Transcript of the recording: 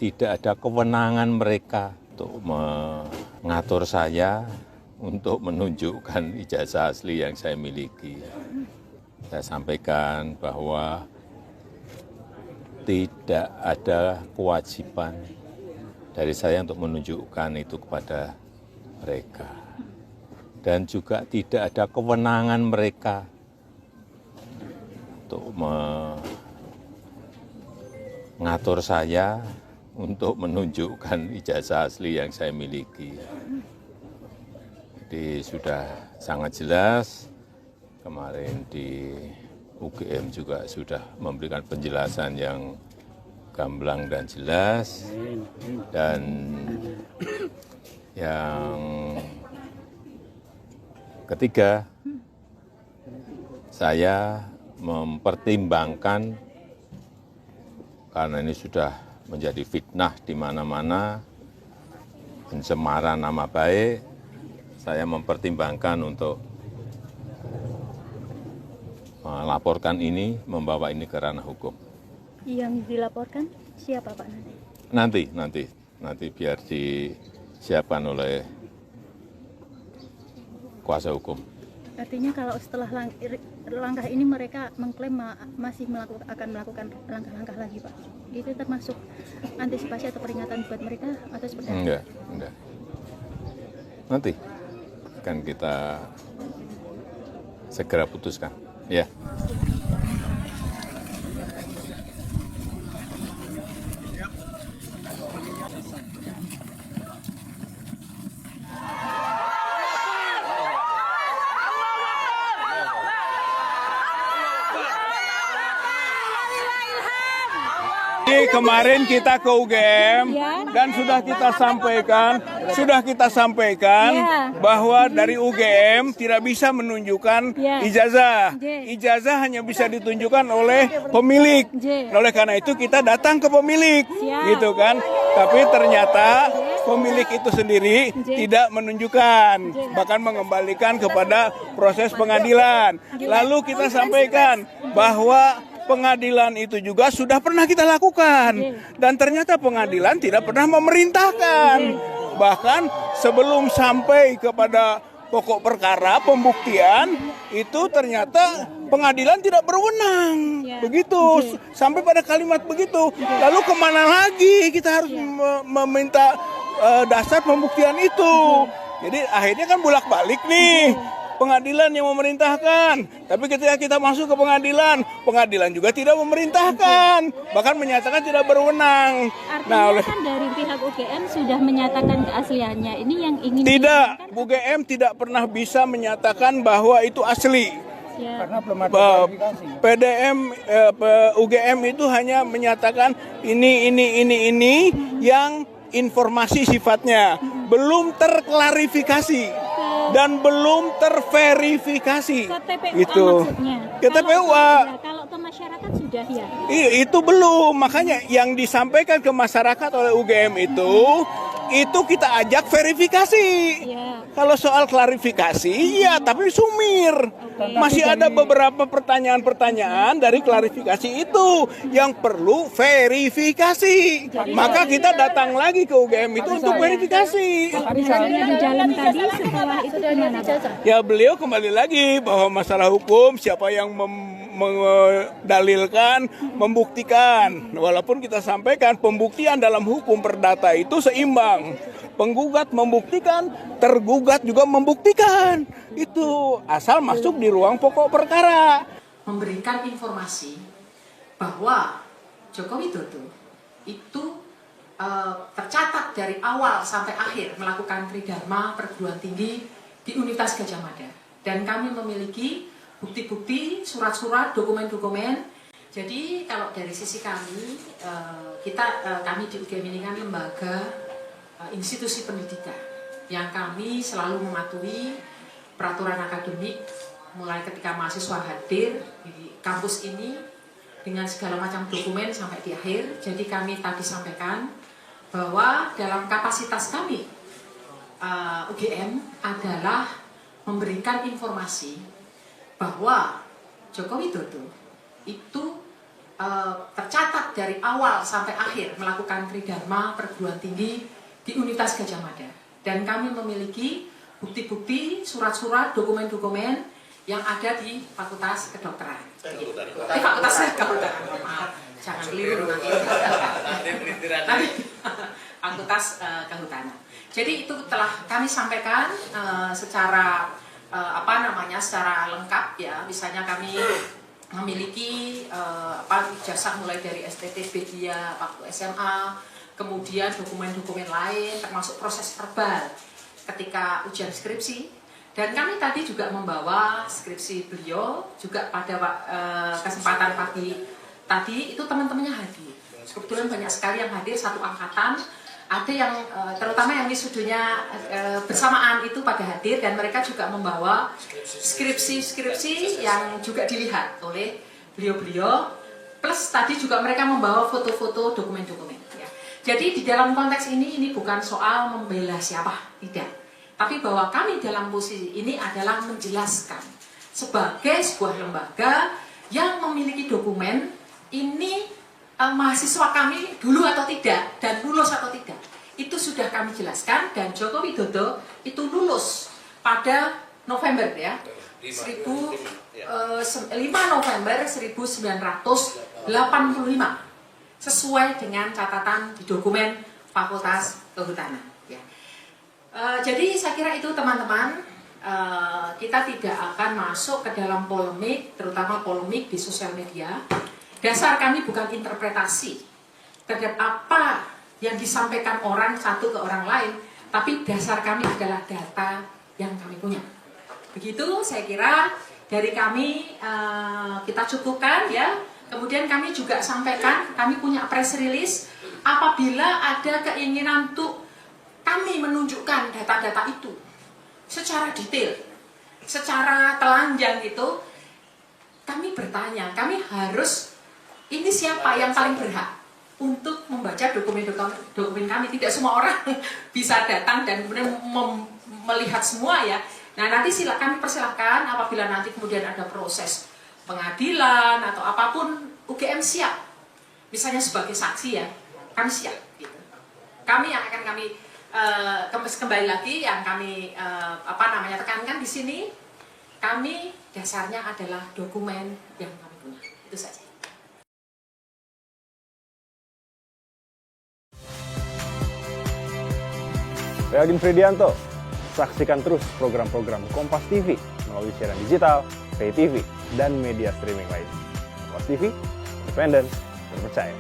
tidak ada kewenangan mereka untuk mengatur saya untuk menunjukkan ijazah asli yang saya miliki. Saya sampaikan bahwa tidak ada kewajiban dari saya untuk menunjukkan itu kepada mereka. Dan juga tidak ada kewenangan mereka untuk mengatur saya untuk menunjukkan ijazah asli yang saya miliki. Jadi sudah sangat jelas, kemarin di UGM juga sudah memberikan penjelasan yang gamblang dan jelas, dan yang ketiga, saya mempertimbangkan karena ini sudah menjadi fitnah di mana-mana, pencemaran nama baik, saya mempertimbangkan untuk melaporkan ini, membawa ini ke ranah hukum. Yang dilaporkan siapa Pak nanti? Nanti biar disiapkan oleh kuasa hukum. Artinya kalau setelah langkah ini mereka mengklaim masih akan melakukan langkah-langkah lagi Pak. Itu termasuk antisipasi atau peringatan buat mereka atau seperti apa? Enggak. Nanti akan kita segera putuskan. Ya. Kemarin kita ke UGM dan sudah kita sampaikan bahwa dari UGM tidak bisa menunjukkan ijazah. Ijazah hanya bisa ditunjukkan oleh pemilik. Oleh karena itu kita datang ke pemilik, gitu kan. Tapi ternyata pemilik itu sendiri tidak menunjukkan, bahkan mengembalikan kepada proses pengadilan. Lalu kita sampaikan bahwa pengadilan itu juga sudah pernah kita lakukan, dan ternyata pengadilan tidak pernah memerintahkan. Bahkan sebelum sampai kepada pokok perkara pembuktian itu ternyata pengadilan tidak berwenang. Begitu sampai pada kalimat begitu. Lalu kemana lagi kita harus meminta dasar pembuktian itu? Jadi akhirnya kan bolak-balik nih. Pengadilan yang memerintahkan, tapi ketika kita masuk ke pengadilan juga tidak memerintahkan, bahkan menyatakan tidak berwenang. Artinya kan dari pihak UGM sudah menyatakan keasliannya. Ini yang ingin tidak, UGM tidak pernah bisa menyatakan bahwa itu asli. Karena belum ada verifikasi. UGM itu hanya menyatakan ini yang informasi sifatnya belum terklarifikasi dan belum terverifikasi. Itu maksudnya. Kalau ke masyarakat sudah ya. Itu belum, makanya yang disampaikan ke masyarakat oleh UGM itu kita ajak verifikasi. Kalau soal klarifikasi, ya tapi sumir. Masih ada beberapa pertanyaan-pertanyaan dari klarifikasi itu yang perlu verifikasi. Maka kita datang lagi ke UGM itu untuk verifikasi. Misalnya di jalan tadi setelah itu gimana Pak? Ya beliau kembali lagi bahwa masalah hukum siapa yang mendalilkan, membuktikan. Walaupun kita sampaikan pembuktian dalam hukum perdata itu seimbang. Penggugat membuktikan, tergugat juga membuktikan. Itu asal masuk di ruang pokok perkara. Memberikan informasi bahwa Joko Widodo itu tercatat dari awal sampai akhir melakukan tridharma perguruan tinggi di Universitas Gadjah Mada. Dan kami memiliki bukti-bukti, surat-surat, dokumen-dokumen. Jadi kalau dari sisi kami, kami di UGM ini kan lembaga institusi pendidikan yang kami selalu mematuhi peraturan akademik mulai ketika mahasiswa hadir di kampus ini dengan segala macam dokumen sampai di akhir. Jadi kami tadi sampaikan bahwa dalam kapasitas kami UGM adalah memberikan informasi bahwa Joko Widodo itu tercatat dari awal sampai akhir melakukan tridharma perguruan tinggi di Universitas Gadjah Mada. Dan kami memiliki bukti-bukti, surat-surat, dokumen-dokumen yang ada di Fakultas Kedokteran. Di Fakultas Kedokteran, maaf, jangan keliru nanti. Fakultas Kehutanan. Jadi itu telah kami sampaikan secara secara lengkap ya. Misalnya kami memiliki ijazah mulai dari STTB dia waktu SMA, kemudian dokumen-dokumen lain termasuk proses verbal ketika ujian skripsi. Dan kami tadi juga membawa skripsi beliau juga pada kesempatan pagi tadi itu teman-temannya hadir. Kebetulan banyak sekali yang hadir, satu angkatan. Ada yang terutama yang wisudunya bersamaan itu pada hadir, dan mereka juga membawa skripsi-skripsi yang juga dilihat oleh beliau-beliau. Plus tadi juga mereka membawa foto-foto dokumen-dokumen. Ya. Jadi di dalam konteks ini bukan soal membela siapa, tidak. Tapi bahwa kami dalam posisi ini adalah menjelaskan sebagai sebuah lembaga yang memiliki dokumen ini mahasiswa kami dulu atau tidak dan lulus atau tidak. Itu sudah kami jelaskan, dan Joko Widodo itu lulus pada November ya. 5 November 1985 sesuai dengan catatan di dokumen Fakultas Kehutanan. Jadi saya kira itu teman-teman, kita tidak akan masuk ke dalam polemik, terutama polemik di sosial media. Dasar kami bukan interpretasi terhadap apa yang disampaikan orang satu ke orang lain, tapi dasar kami adalah data yang kami punya. Begitu saya kira dari kami kita cukupkan ya. Kemudian kami juga sampaikan, kami punya press release apabila ada keinginan untuk kami menunjukkan data-data itu secara detail, secara telanjang gitu. Kami bertanya, kami harus, ini siapa yang paling berhak untuk membaca dokumen kami. Tidak semua orang bisa datang dan kemudian melihat semua ya. Nah nanti kami persilahkan apabila nanti kemudian ada proses pengadilan atau apapun, UGM siap. Misalnya sebagai saksi ya, kami siap. Gitu. Kami yang akan kami kembali lagi yang kami tekankan di sini, kami dasarnya adalah dokumen yang kami punya. Itu saja. Saya Agin Fridianto. Saksikan terus program-program Kompas TV melalui siaran digital, pay TV, dan media streaming lain. Kompas TV, independen, terpercaya.